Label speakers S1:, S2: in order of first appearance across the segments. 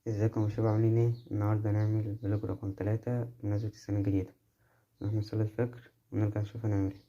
S1: ازيكم يا شباب، عاملين ايه؟ النهارده هنعمل فلوج رقم 3 بمناسبة السنة الجديدة. نروح نصلي الفجر ونرجع نشوف هنعمل ايه.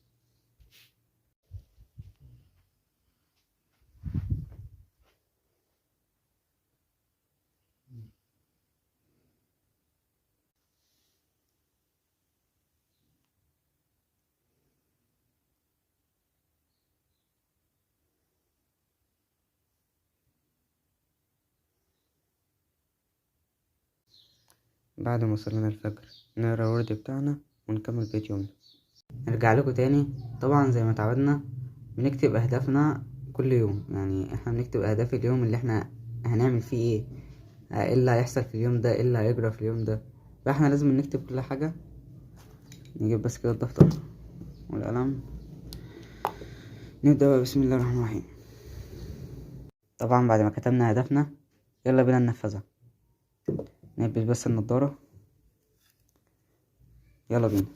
S1: بعد ما صلينا الفجر نقرا الورد بتاعنا ونكمل بقية يومنا. نرجع لكم تاني. طبعا زي ما اتعودنا بنكتب اهدافنا كل يوم، يعني احنا بنكتب اهداف اليوم اللي احنا هنعمل فيه ايه، ايه اللي هيحصل في اليوم ده، ايه اللي هيجرى في اليوم ده. فاحنا لازم نكتب كل حاجة. نجيب بس كده الدفتر والقلم، نبدأ بقى. بسم الله الرحمن الرحيم. طبعا بعد ما كتبنا هدفنا يلا بينا ننفذها. نلبس بس النضارة، يلا بينا.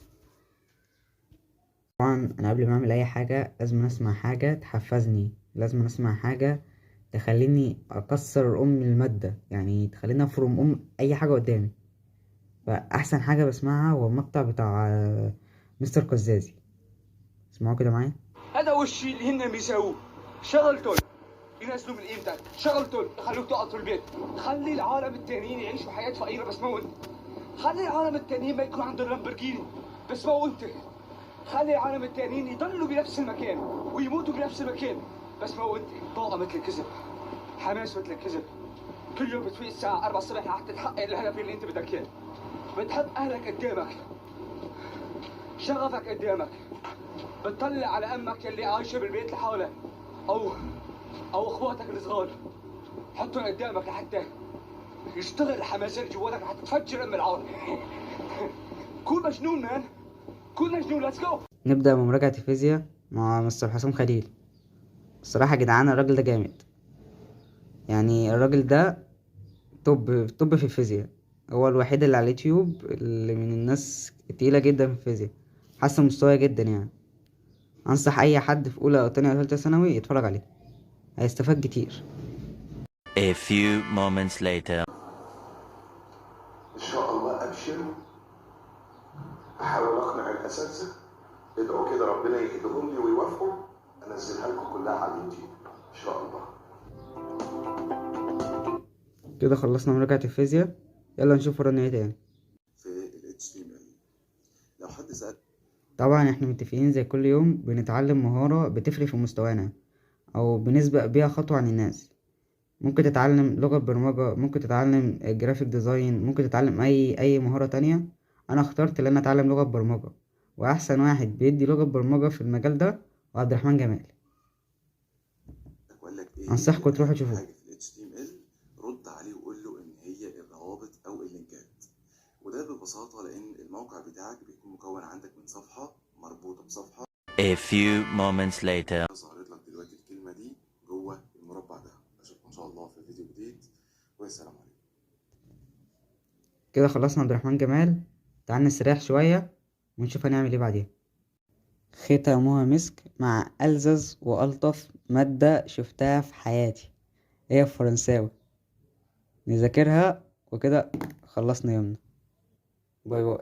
S1: طبعا انا قبل ما اعمل اي حاجة لازم اسمع حاجة تحفزني، لازم اسمع حاجة تخليني اكسر المادة، يعني تخليني افرم اي حاجة قدامي. فاحسن حاجة بسمعها هو المقطع بتاع مستر قزازي. اسمعوا كده معايا.
S2: هذا هو الشيء اللي هن بيساووه. شغلتهم ينزلوا من قيمتك، شغلتهم يخلوك تقعد في البيت. خلي العالم التانيين يعيشوا حياة فقيرة بس مو انت. خلي العالم التانيين ما يكون عندهم لامبورجيني بس مو انت. خلي العالم التانيين يضلوا بنفس المكان ويموتوا بنفس المكان بس مو انت. طاقة مثل الكذب، حماس مثل الكذب. كل يوم بتفيق الساعة 4 الصبح لحتى تحقق الهدف اللي انت بدك اياه. بتحط اهلك قدامك، شغفك قدامك، بتطلع على امك اللي عايشه بالبيت لحالها او اخواتك الصغار، حطهم قدامك لحتى يشتغل الحماس اللي جواتك لحتى تفجر ام العالم. كون مجنون مان، كون مجنون. ليتس جو.
S1: نبدأ بمراجعة الفيزياء مع مستر حسام خليل. الصراحة يا جدعان الراجل ده جامد، يعني الراجل ده توب في الفيزياء. هو الوحيد اللي على اليوتيوب اللي من الناس التقيلة جدا في الفيزياء، حسن مستوى جدا يعني. انصح اي حد في اولى او تانية او تالتة ثانوي يتفرج عليه، هيستفاد كتير.
S3: A few moments later.
S4: ان شاء الله ابشر. احاول اقنع الاساتذه، ادعوا كده ربنا يهدهم لي ويوافقوا، انزلها لكم كلها على اليوتيوب ان شاء الله.
S1: كده خلصنا مراجعة الفيزياء، يلا نشوف ورانا ايه تاني.
S4: في ال HTML لو حد سأل.
S1: طبعا احنا متفقين زي كل يوم بنتعلم مهارة بتفرق في مستوانا او بنسبق بيها خطوة عن الناس. ممكن تتعلم لغة برمجة، ممكن تتعلم جرافيك ديزاين، ممكن تتعلم اي مهارة تانية. انا اخترت ان انا اتعلم لغة برمجة، واحسن واحد بيدي لغة برمجة في المجال ده هو عبد الرحمن جمال.
S4: اقول لك ايه
S1: انصحكم تروحوا تشوفوه.
S4: حاجه في ال HTML، رد عليه وقول له ان هي الروابط او اللينكات. وده ببساطه لان الموقع بتاعك بيكون مكون عندك من صفحه مربوطه بصفحه.
S3: A few moments later.
S4: ظهرت لك دلوقتي الكلمه دي جوه المربع ده. اشوفكم ان شاء الله في فيديو جديد، والسلام عليكم.
S1: كده خلصنا عبد الرحمن جمال. تعال نستريح شوية ونشوف هنعمل ايه بعدين. ختامها مسك مع ألذذ وألطف مادة شفتها في حياتي، هي الفرنساوي. نذاكرها وكده خلصنا يومنا. باي باي.